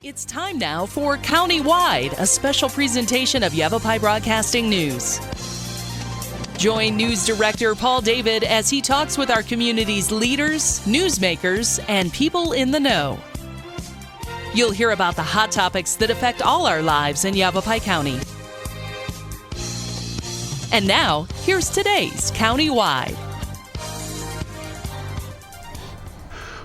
It's time now for Countywide, a special presentation of Yavapai Broadcasting News. Join News Director Paul David as he talks with our community's leaders, newsmakers, and people in the know. You'll hear about the hot topics that affect all our lives in Yavapai County. And now, here's today's Countywide.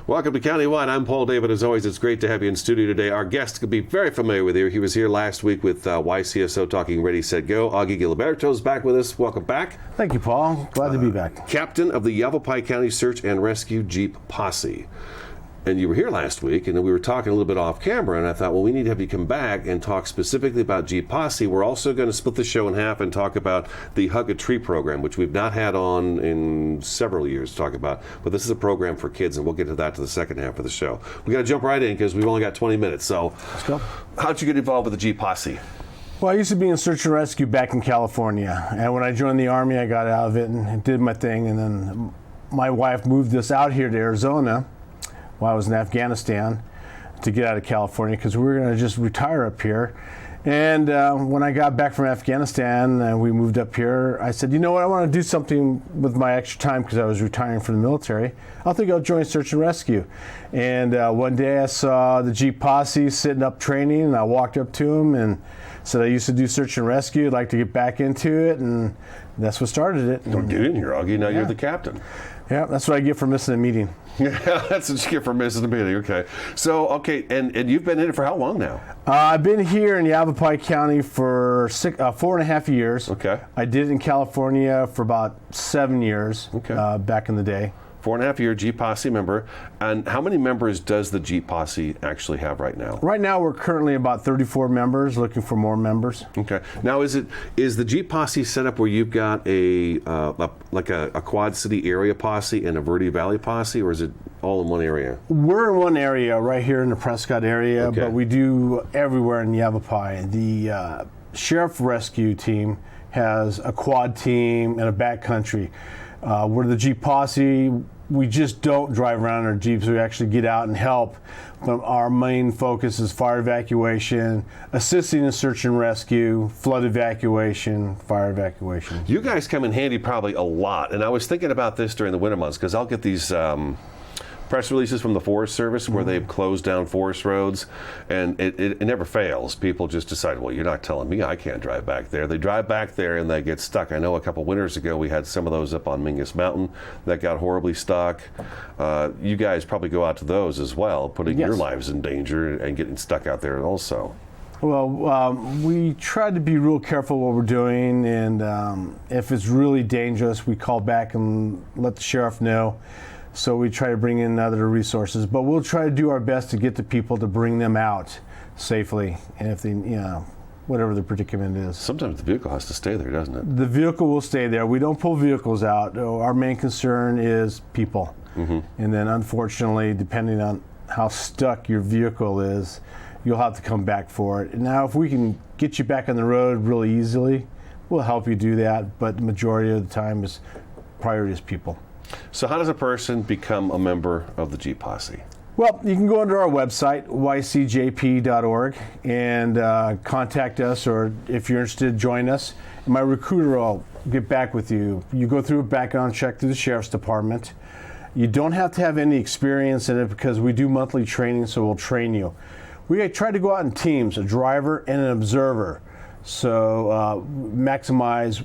Welcome to Countywide. I'm Paul David. As always, it's great to have you in studio today. Our guest could be very familiar with you. He was here last week with YCSO talking Ready, Set, Go. Augie Giliberto is back with us. Welcome back. Thank you, Paul. Glad to be back. Captain of the Yavapai County Search and Rescue Jeep Posse. And you were here last week, and we were talking a little bit off camera, and I thought, well, we need to have you come back and talk specifically about Jeep Posse. We're also going to split the show in half and talk about the Hug a Tree program, which we've not had on in several years to talk about. But this is a program for kids, and we'll get to that to the second half of the show. We got to jump right in because we've only got 20 minutes. So let's go. How'd you get involved with the Jeep Posse? Well, I used to be in search and rescue back in California, and when I joined the Army, I got out of it and did my thing, and then my wife moved us out here to Arizona while I was in Afghanistan to get out of California because we were going to just retire up here. And when I got back from Afghanistan and we moved up here, I said, you know what, I want to do something with my extra time because I was retiring from the military. I think I'll join search and rescue. And one day I saw the Jeep Posse sitting up training, and I walked up to them and said I used to do search and rescue. I'd like to get back into it, and that's what started it. Don't get in here, Augie. Now you're the captain. Yeah, that's what I get for missing a meeting. Yeah, that's what you get for missing a meeting. Okay. So, and you've been in it for how long now? I've been here in Yavapai County for 4.5 years. Okay. I did it in California for about 7 years. Okay. Back in the day. 4.5 year Jeep Posse member. And how many members does the Jeep Posse actually have right now? Right now we're currently about 34 members, looking for more members. Okay. Now is the Jeep Posse set up where you've got a Quad City area posse and a Verde Valley posse, or is it all in one area? We're in one area right here in the Prescott area, okay, but we do everywhere in Yavapai. The Sheriff Rescue team has a quad team and a backcountry. We're the Jeep Posse. We just don't drive around in our Jeeps. We actually get out and help. But our main focus is fire evacuation, assisting in search and rescue, flood evacuation, fire evacuation. You guys come in handy probably a lot. And I was thinking about this during the winter months because I'll get these press releases from the Forest Service where they've closed down forest roads, and it never fails. People just decide, well, you're not telling me I can't drive back there. They drive back there and they get stuck. I know a couple winters ago we had some of those up on Mingus Mountain that got horribly stuck. You guys probably go out to those as well, putting your lives in danger and getting stuck out there also. Well, we try to be real careful what we're doing, and if it's really dangerous, we call back and let the sheriff know. So we try to bring in other resources, but we'll try to do our best to get the people to bring them out safely, and if they, whatever the predicament is. Sometimes the vehicle has to stay there, doesn't it? The vehicle will stay there. We don't pull vehicles out. Our main concern is people. Mm-hmm. And then unfortunately, depending on how stuck your vehicle is, you'll have to come back for it. Now, if we can get you back on the road really easily, we'll help you do that, but the majority of the time priority is people. So how does a person become a member of the Jeep Posse? Well, you can go onto our website, ycjp.org, and contact us, or if you're interested, join us. My recruiter will get back with you. You go through a background check through the Sheriff's Department. You don't have to have any experience in it because we do monthly training, so we'll train you. We try to go out in teams, a driver and an observer, so maximize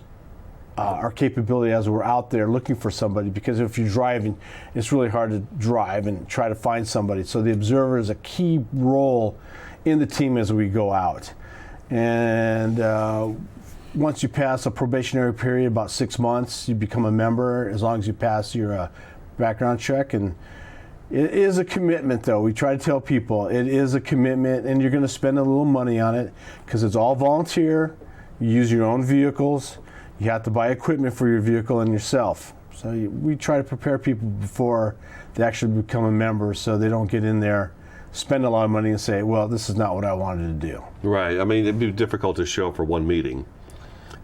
our capability as we're out there looking for somebody, because if you're driving, it's really hard to drive and try to find somebody. So the observer is a key role in the team as we go out. And once you pass a probationary period, about 6 months, you become a member as long as you pass your background check. And it is a commitment, though. We try to tell people it is a commitment, and you're going to spend a little money on it because it's all volunteer. You use your own vehicles. You have to buy equipment for your vehicle and yourself. So we try to prepare people before they actually become a member so they don't get in there, spend a lot of money and say, well, this is not what I wanted to do. Right. I mean, it'd be difficult to show up for one meeting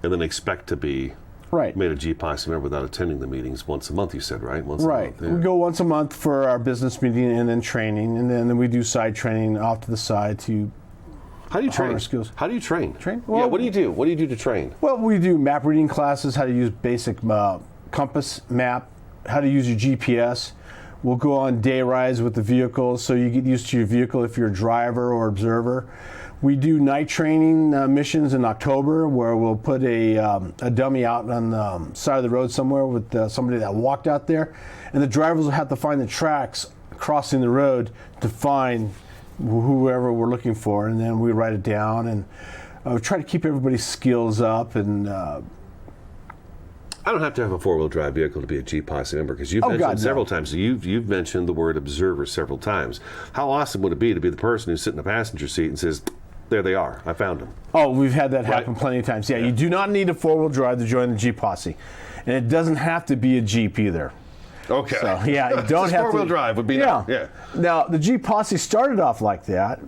and then expect to be Right. made a Jeep Posse member without attending the meetings once a month, you said, right? Once a month. Yeah. We go once a month for our business meeting and then training, and then we do side training off to the side to How do you train? hone our skills. How do you train? Train? Yeah, Well, what do you do? What do you do to train? Well, we do map reading classes, how to use basic compass map, how to use your GPS. We'll go on day rides with the vehicle so you get used to your vehicle if you're a driver or observer. We do night training missions in October where we'll put a dummy out on the side of the road somewhere with somebody that walked out there. And the drivers will have to find the tracks crossing the road to find whoever we're looking for. And then we write it down and we try to keep everybody's skills up. And I don't have to have a four-wheel drive vehicle to be a Jeep Posse member because you've mentioned several times. You've mentioned the word observer several times. How awesome would it be to be the person who's sitting in the passenger seat and says, "There they are. I found them." Oh, we've had that happen plenty of times. Yeah, you do not need a four-wheel drive to join the Jeep Posse, and it doesn't have to be a Jeep either. Okay. So yeah, you don't have four-wheel drive would be nice. Yeah. Now the Jeep Posse started off like that.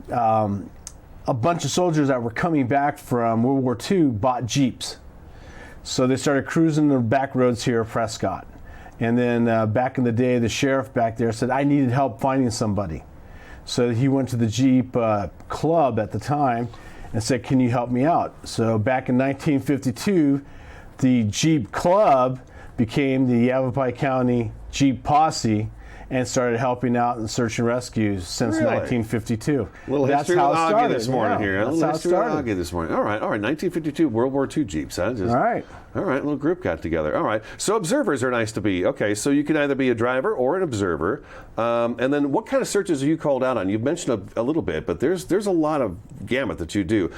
A bunch of soldiers that were coming back from World War II bought Jeeps. So they started cruising the back roads here at Prescott. And then back in the day, the sheriff back there said, I needed help finding somebody. So he went to the Jeep club at the time and said, can you help me out? So back in 1952, the Jeep club became the Yavapai County Jeep Posse and started helping out in search and rescue since 1952. Little That's history how with it Augie started. this morning Yeah, here. that's Little how it history with started. Augie this morning. All right. 1952 World War II Jeeps. Huh? All right. All right, little group got together. All right, so observers are nice to be. Okay, so you can either be a driver or an observer. And then what kind of searches are you called out on? You've mentioned a little bit, but there's a lot of gamut that you do.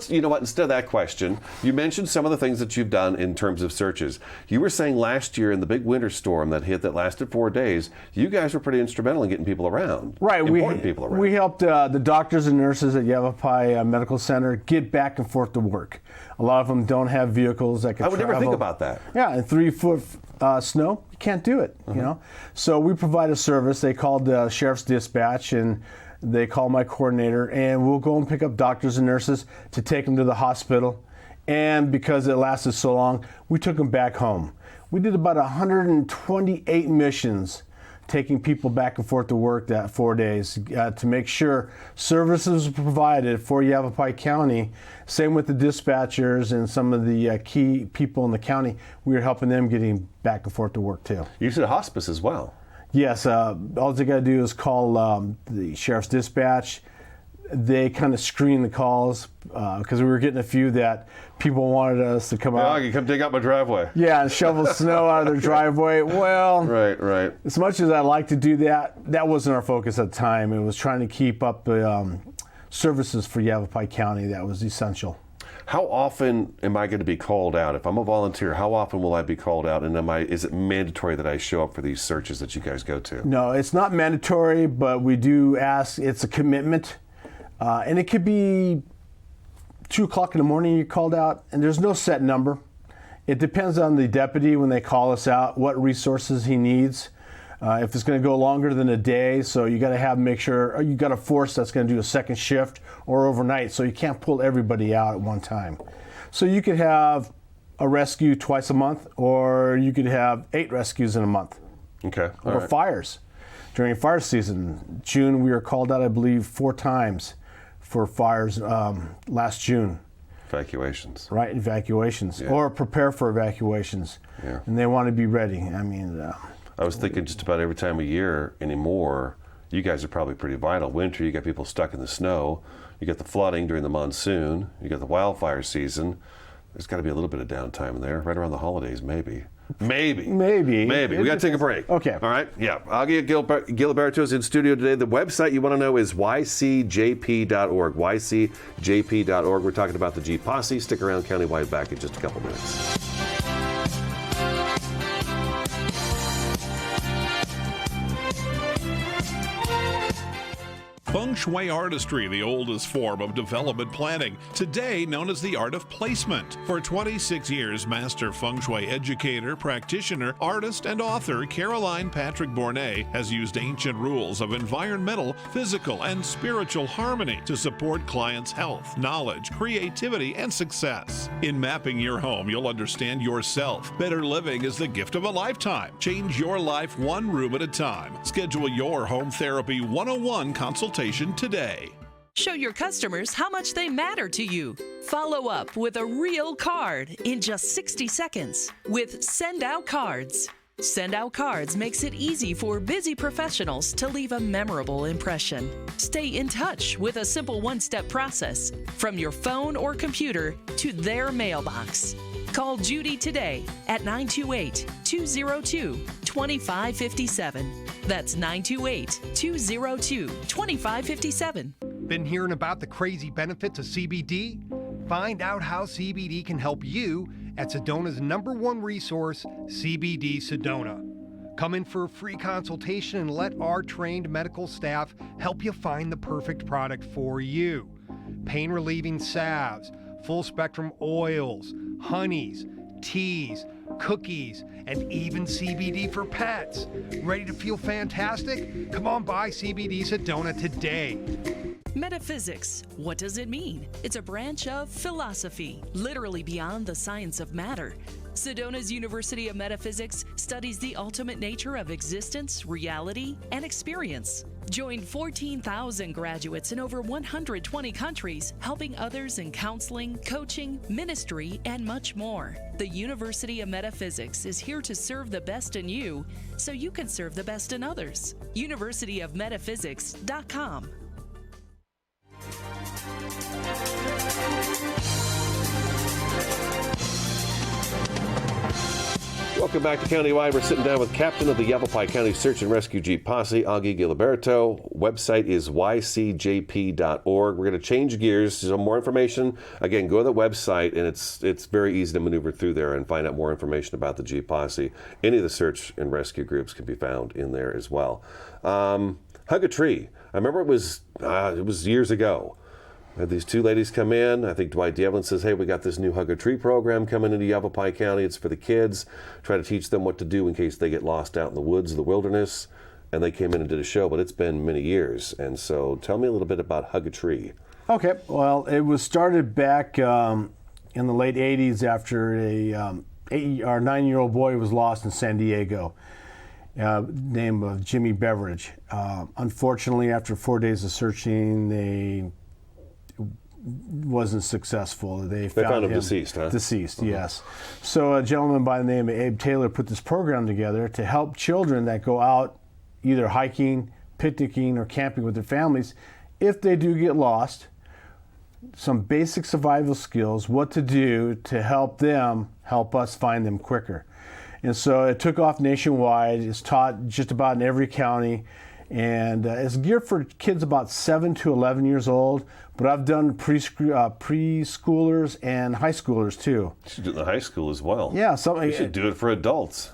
You know what, instead of that question, you mentioned some of the things that you've done in terms of searches. You were saying last year in the big winter storm that hit that lasted 4 days, you guys were pretty instrumental in getting people around. Right, Important people around. We helped the doctors and nurses at Yavapai Medical Center get back and forth to work. A lot of them don't have vehicles that can travel. I would never think about that. Yeah, in 3-foot snow, you can't do it. You know, so we provide a service. They called the sheriff's dispatch, and they call my coordinator, and we'll go and pick up doctors and nurses to take them to the hospital. And because it lasted so long, we took them back home. We did about 128 missions, taking people back and forth to work that 4 days to make sure services were provided for Yavapai County. Same with the dispatchers and some of the key people in the county. We were helping them getting back and forth to work too. You said hospice as well. Yes, all they got to do is call the sheriff's dispatch. They kind of screen the calls because we were getting a few that people wanted us to come out. You come dig out my driveway. Yeah, and shovel snow out of their driveway. Well, Right. as much as I like to do that, that wasn't our focus at the time. It was trying to keep up the services for Yavapai County. That was essential. How often am I going to be called out? If I'm a volunteer, how often will I be called out? And is it mandatory that I show up for these searches that you guys go to? No, it's not mandatory, but we do ask. It's a commitment. And it could be 2 o'clock in the morning you're called out, and there's no set number. It depends on the deputy when they call us out, what resources he needs. If it's going to go longer than a day, so you got to make sure, or you got a force that's going to do a second shift or overnight, so you can't pull everybody out at one time. So you could have a rescue twice a month, or you could have 8 rescues in a month. Okay. Or fires. During fire season, June, we were called out, I believe, 4 times for fires last June. Evacuations. Right, evacuations. Yeah. Or prepare for evacuations. Yeah. And they want to be ready. I mean... I was thinking just about every time of year anymore, you guys are probably pretty vital. Winter, you got people stuck in the snow. You got the flooding during the monsoon. You got the wildfire season. There's got to be a little bit of downtime there, right around the holidays, maybe. Maybe. We got to take a break. Okay. All right. Yeah. Augie Giliberto is in studio today. The website you want to know is ycjp.org. ycjp.org. We're talking about the Jeep Posse. Stick around, Countywide, back in just a couple minutes. Feng Shui artistry, the oldest form of development planning, today known as the art of placement. For 26 years, master Feng Shui educator, practitioner, artist, and author Caroline Patrick Bournet has used ancient rules of environmental, physical, and spiritual harmony to support clients' health, knowledge, creativity, and success. In mapping your home, you'll understand yourself. Better living is the gift of a lifetime. Change your life one room at a time. Schedule your Home Therapy 101 consultation today. Show your customers how much they matter to you. Follow up with a real card in just 60 seconds with Send Out Cards. Send Out Cards makes it easy for busy professionals to leave a memorable impression. Stay in touch with a simple one-step process from your phone or computer to their mailbox. Call Judy today at 928-202-2557. That's 928-202-2557. Been hearing about the crazy benefits of CBD? Find out how CBD can help you at Sedona's #1 resource, CBD Sedona. Come in for a free consultation and let our trained medical staff help you find the perfect product for you. Pain-relieving salves, full-spectrum oils, honeys, teas, cookies, and even CBD for pets. Ready to feel fantastic? Come on by CBD Sedona today. Metaphysics. What does it mean? It's a branch of philosophy, literally beyond the science of matter. Sedona's University of Metaphysics studies the ultimate nature of existence, reality, and experience. Join 14,000 graduates in over 120 countries, helping others in counseling, coaching, ministry, and much more. The University of Metaphysics is here to serve the best in you so you can serve the best in others. universityofmetaphysics.com. Welcome back to Countywide. We're sitting down with Captain of the Yavapai County Search and Rescue Jeep Posse, Augie Giliberto. Website is ycjp.org. We're going to change gears. Some more information. Again, go to the website, and it's very easy to maneuver through there and find out more information about the Jeep Posse. Any of the search and rescue groups can be found in there as well. Hug a Tree. I remember it was years ago. We had these two ladies come in. I think Dwight Devlin says, hey, we got this new Hug a Tree program coming into Yavapai County. It's for the kids. Try to teach them what to do in case they get lost out in the woods or the wilderness. And they came in and did a show, but it's been many years. And so tell me a little bit about Hug a Tree. Okay. Well, it was started back in the late 80s after a 9-year-old boy was lost in San Diego. Name of Jimmy Beveridge. Unfortunately, after 4 days of searching, they wasn't successful. They found him deceased, huh? Deceased, yes. So a gentleman by the name of Abe Taylor put this program together to help children that go out either hiking, picnicking, or camping with their families. If they do get lost, some basic survival skills, what to do to help us find them quicker. And so it took off nationwide. It's taught just about in every county. And it's geared for kids about 7 to 11 years old, but I've done preschoolers and high schoolers too. You should do it in the high school as well. Yeah, you should do it for adults.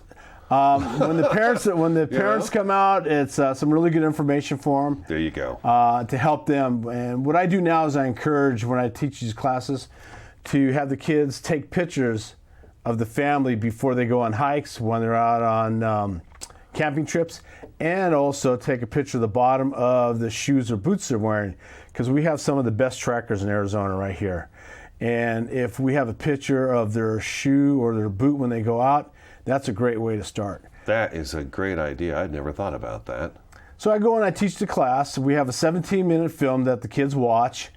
When the parents come out, it's some really good information for them. There you go. To help them. And what I do now is I encourage, when I teach these classes, to have the kids take pictures of the family before they go on hikes, when they're out on camping trips, and also take a picture of the bottom of the shoes or boots they're wearing, because we have some of the best trackers in Arizona right here. And if we have a picture of their shoe or their boot when they go out, that's a great way to start. That is a great idea. I'd never thought about that. So I go and I teach the class. We have a 17-minute film that the kids watch.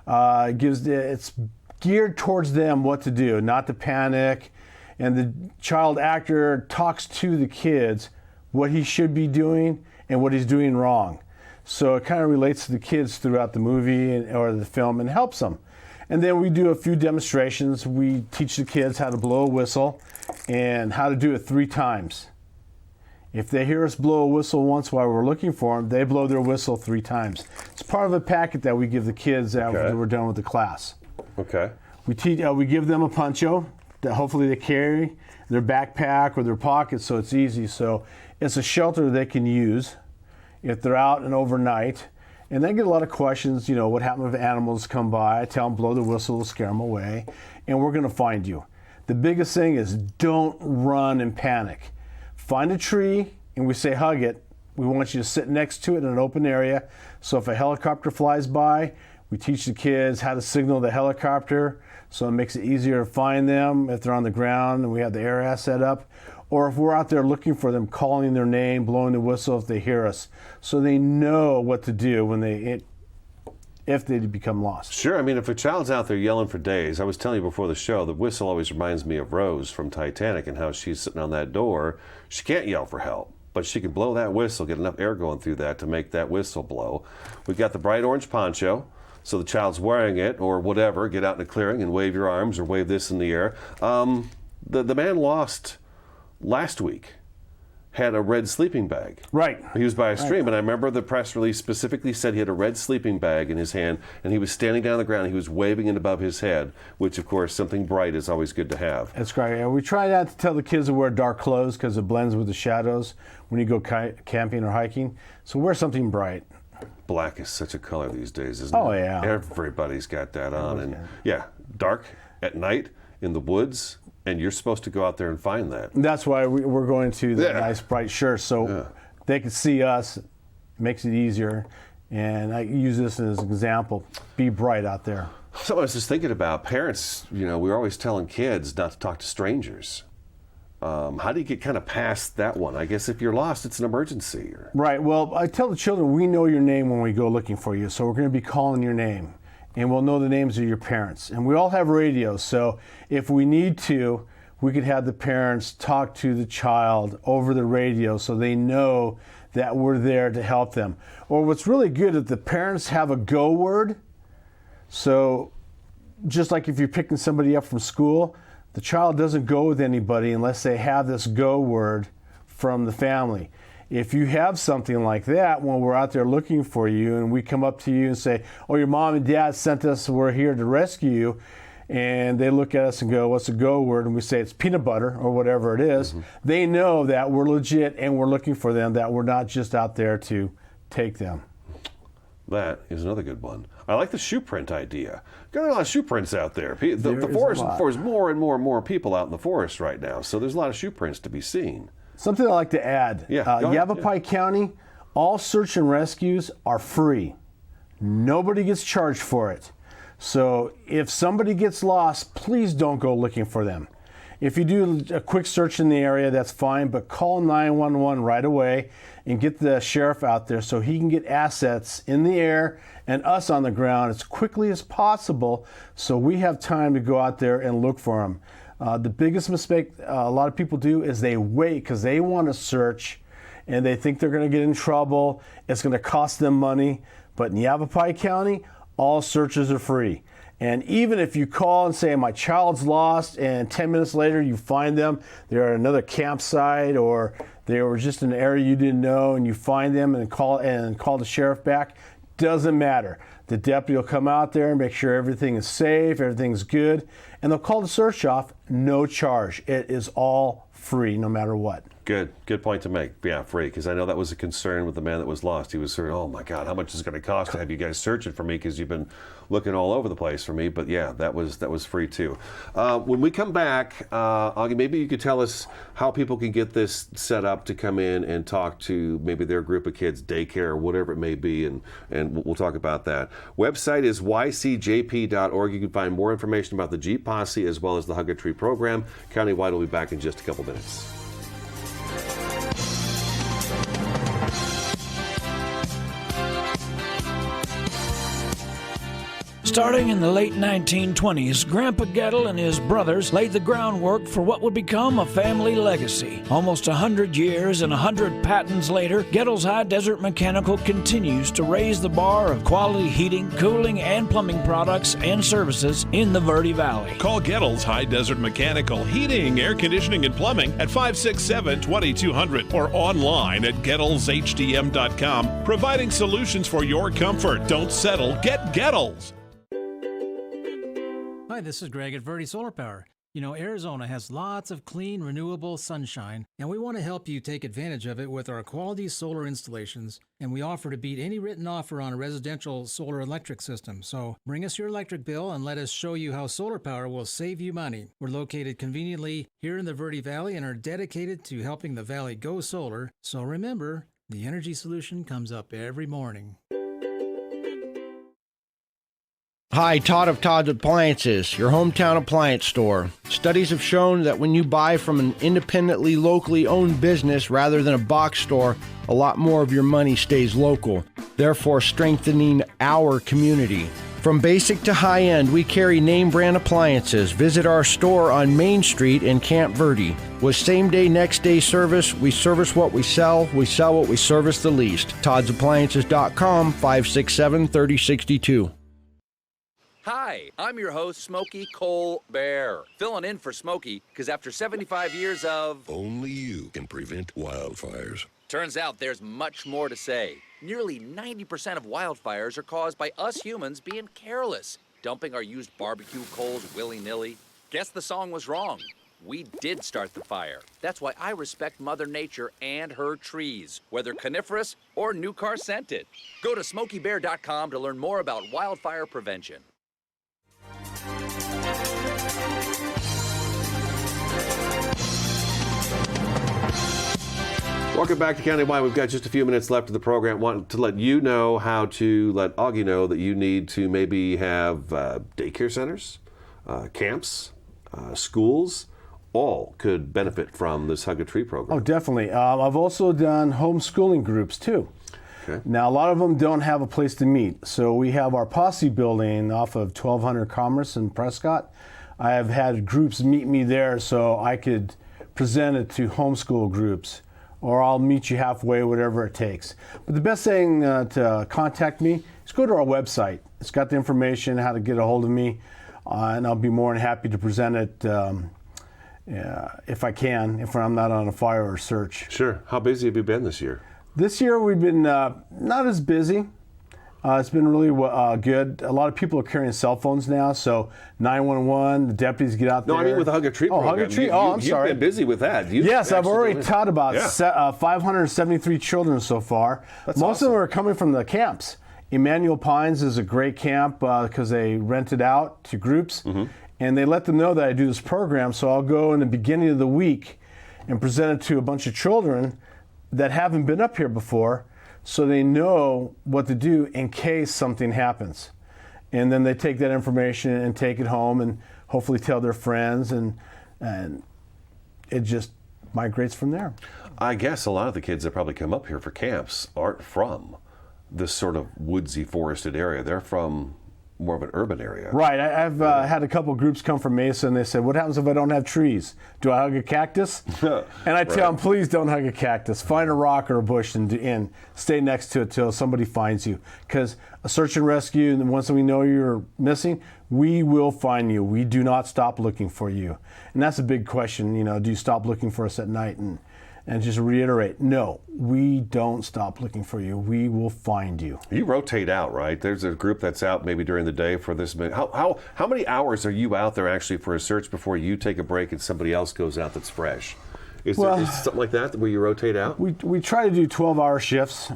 It's geared towards them what to do, not to panic. And the child actor talks to the kids what he should be doing and what he's doing wrong. So it kind of relates to the kids throughout the movie or the film and helps them. And then we do a few demonstrations. We teach the kids how to blow a whistle and how to do it 3 times. If they hear us blow a whistle once while we're looking for them, they blow their whistle 3 times. It's part of a packet that we give the kids after we're done with the class. Okay. We give them a poncho that hopefully they carry, their backpack or their pocket, so it's easy. So it's a shelter they can use if they're out and overnight. And then I get a lot of questions, what happens if animals come by? I tell them, blow the whistle, to scare them away, and we're going to find you. The biggest thing is don't run and panic. Find a tree, and we say hug it. We want you to sit next to it in an open area. So if a helicopter flies by, we teach the kids how to signal the helicopter, so it makes it easier to find them if they're on the ground and we have the air set up. Or if we're out there looking for them, calling their name, blowing the whistle if they hear us, so they know what to do if they become lost. Sure. I mean, if a child's out there yelling for days, I was telling you before the show, the whistle always reminds me of Rose from Titanic and how she's sitting on that door. She can't yell for help, but she can blow that whistle, get enough air going through that to make that whistle blow. We've got the bright orange poncho, so the child's wearing it or whatever. Get out in a clearing and wave your arms or wave this in the air. The man lost last week had a red sleeping bag. Right. He was by a stream, and I remember the press release specifically said he had a red sleeping bag in his hand, and he was standing down on the ground, and he was waving it above his head, which, of course, something bright is always good to have. That's great. And we try not to tell the kids to wear dark clothes because it blends with the shadows when you go camping or hiking. So wear something bright. Black is such a color these days, isn't it? Oh, yeah. Everybody's got that on. And yeah, dark at night in the woods, and you're supposed to go out there and find that. That's why we're going to the nice bright shirt, so they can see us. Makes it easier. And I use this as an example. Be bright out there. So I was just thinking about parents, we're always telling kids not to talk to strangers. How do you get kind of past that one? I guess if you're lost, it's an emergency. Right. Well, I tell the children, we know your name when we go looking for you, so we're going to be calling your name. And we'll know the names of your parents. And we all have radios, so if we need to, we could have the parents talk to the child over the radio so they know that we're there to help them. Or what's really good is the parents have a go word. So just like if you're picking somebody up from school, the child doesn't go with anybody unless they have this go word from the family. If you have something like that, when we're out there looking for you and we come up to you and say, oh, your mom and dad sent us, we're here to rescue you, and they look at us and go, what's a go word? And we say it's peanut butter or whatever it is. They know that we're legit and we're looking for them, that we're not just out there to take them. That is another good one. I like the shoe print idea. Got a lot of shoe prints out there. The forest, there's more and more people out in the forest right now, so there's a lot of shoe prints to be seen. Something I'd like to add. Yavapai County, all search and rescues are free. Nobody gets charged for it. So if somebody gets lost, please don't go looking for them. If you do a quick search in the area, that's fine, but call 911 right away and get the sheriff out there so he can get assets in the air and us on the ground as quickly as possible so we have time to go out there and look for them. The biggest mistake a lot of people do is they wait because they want to search and they think they're going to get in trouble. It's going to cost them money. But in Yavapai County, all searches are free. And even if you call and say, my child's lost, and 10 minutes later you find them, they're at another campsite or they were just in an area you didn't know, and you find them and call the sheriff back, doesn't matter. The deputy will come out there and make sure everything is safe, everything's good, and they'll call the search off, no charge. It is all free, no matter what. Good point to make. Yeah, free, because I know that was a concern with the man that was lost. He was sort of, oh my God, how much is it going to cost to have you guys searching for me because you've been looking all over the place for me. But yeah, that was free too. When we come back, Augie, maybe you could tell us how people can get this set up to come in and talk to maybe their group of kids, daycare or whatever it may be, and we'll talk about that. Website is ycjp.org. You can find more information about the Jeep Posse as well as the Hug a Tree program. Countywide will be back in just a couple minutes. Starting in the late 1920s, Grandpa Gettle and his brothers laid the groundwork for what would become a family legacy. Almost 100 years and 100 patents later, Gettle's High Desert Mechanical continues to raise the bar of quality heating, cooling, and plumbing products and services in the Verde Valley. Call Gettle's High Desert Mechanical Heating, Air Conditioning, and Plumbing at 567-2200 or online at GettlesHDM.com, providing solutions for your comfort. Don't settle, get Gettles. Hi, this is Greg at Verde Solar Power. You know, Arizona has lots of clean, renewable sunshine, and we want to help you take advantage of it with our quality solar installations, and we offer to beat any written offer on a residential solar electric system. So bring us your electric bill and let us show you how solar power will save you money. We're located conveniently here in the Verde Valley and are dedicated to helping the valley go solar. So remember, the energy solution comes up every morning. Hi, Todd of Todd's Appliances, your hometown appliance store. Studies have shown that when you buy from an independently, locally owned business rather than a box store, a lot more of your money stays local, therefore strengthening our community. From basic to high-end, we carry name brand appliances. Visit our store on Main Street in Camp Verde. With same-day, next-day service, we service what we sell what we service the least. ToddsAppliances.com, 567-3062. Hi, I'm your host, Smokey Colbert, filling in for Smokey because after 75 years of... Only you can prevent wildfires. Turns out there's much more to say. Nearly 90% of wildfires are caused by us humans being careless, dumping our used barbecue coals willy-nilly. Guess the song was wrong. We did start the fire. That's why I respect Mother Nature and her trees, whether coniferous or new car scented. Go to SmokeyBear.com to learn more about wildfire prevention. Welcome back to Countywide. We've got just a few minutes left of the program. Want to let you know how to let Augie know that you need to maybe have daycare centers, camps, schools, all could benefit from this Hug a Tree program. Oh, definitely. I've also done homeschooling groups too. Okay. Now, a lot of them don't have a place to meet. So we have our Posse building off of 1200 Commerce in Prescott. I have had groups meet me there so I could present it to homeschool groups, or I'll meet you halfway, whatever it takes. But the best thing to contact me is go to our website. It's got the information, how to get a hold of me, and I'll be more than happy to present it if I can, if I'm not on a fire or search. Sure. How busy have you been this year? This year we've been not as busy. It's been really good. A lot of people are carrying cell phones now, so 911, the deputies get out there. No, I mean with the Hug a Tree program. Oh, Hug a Tree? I'm sorry. You've been busy with that. Yes, I've already taught about 573 children so far. That's Most awesome. of them are coming from the camps. Emmanuel Pines is a great camp because they rent it out to groups, and they let them know that I do this program, so I'll go in the beginning of the week and present it to a bunch of children that haven't been up here before, so they know what to do in case something happens. And then they take that information and take it home and hopefully tell their friends, and it just migrates from there. I guess a lot of the kids that probably come up here for camps aren't from this sort of woodsy, forested area. They're from more of an urban area. Right. I've had a couple groups come from Mesa, and they said, what happens if I don't have trees? Do I hug a cactus? And I tell them, please don't hug a cactus. Find a rock or a bush and stay next to it till somebody finds you. Because a search and rescue, and once we know you're missing, we will find you. We do not stop looking for you. And that's a big question, do you stop looking for us at night? And just reiterate, no, we don't stop looking for you. We will find you. You rotate out, right? There's a group that's out maybe during the day for this. How many hours are you out there actually for a search before you take a break and somebody else goes out that's fresh? Is there something like that where you rotate out? We try to do 12-hour shifts,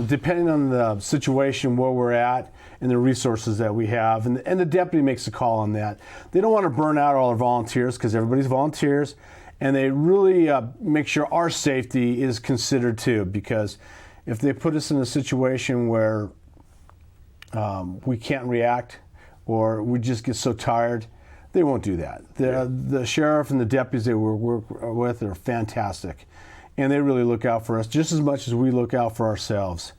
depending on the situation, where we're at, and the resources that we have. And the deputy makes a call on that. They don't want to burn out all our volunteers because everybody's volunteers. And they really make sure our safety is considered too, because if they put us in a situation where we can't react or we just get so tired, they won't do that. The sheriff and the deputies they work with are fantastic, and they really look out for us just as much as we look out for ourselves.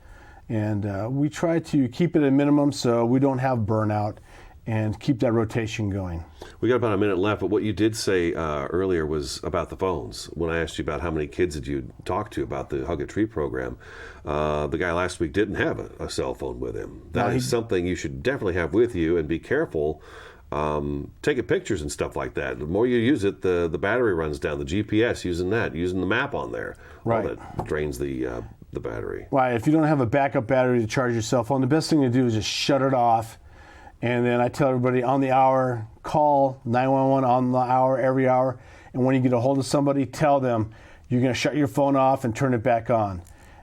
And we try to keep it at a minimum so we don't have burnout and keep that rotation going. We got about a minute left, but what you did say earlier was about the phones. When I asked you about how many kids did you talk to about the Hug a Tree program, the guy last week didn't have a cell phone with him. That is something you should definitely have with you, and be careful taking pictures and stuff like that. The more you use it, the battery runs down. The GPS, using the map on there, right, all that drains the battery. Right. If you don't have a backup battery to charge your cell phone, the best thing to do is just shut it off And then I tell everybody on the hour, call 911 on the hour, every hour. And when you get a hold of somebody, tell them you're going to shut your phone off and turn it back on.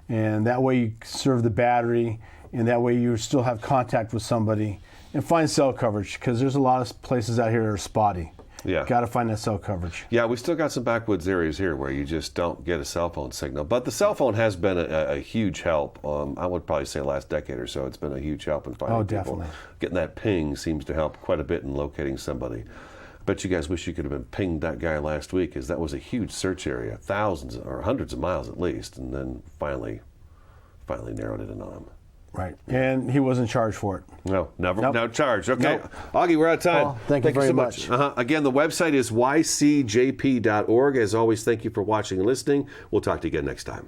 And that way you conserve the battery, and that way you still have contact with somebody. And find cell coverage, because there's a lot of places out here that are spotty. Yeah. Got to find that cell coverage. Yeah, we still got some backwoods areas here where you just don't get a cell phone signal. But the cell phone has been a huge help. I would probably say last decade or so, it's been a huge help in finding people. Definitely. Getting that ping seems to help quite a bit in locating somebody. I bet you guys wish you could have been pinged that guy last week, because that was a huge search area, thousands or hundreds of miles at least, and then finally narrowed it in on him. Right. And he wasn't charged for it. No, never. Nope. No charge. Okay. Nope. Augie, we're out of time. Paul, thank you very so much. Again, the website is ycjp.org. As always, thank you for watching and listening. We'll talk to you again next time.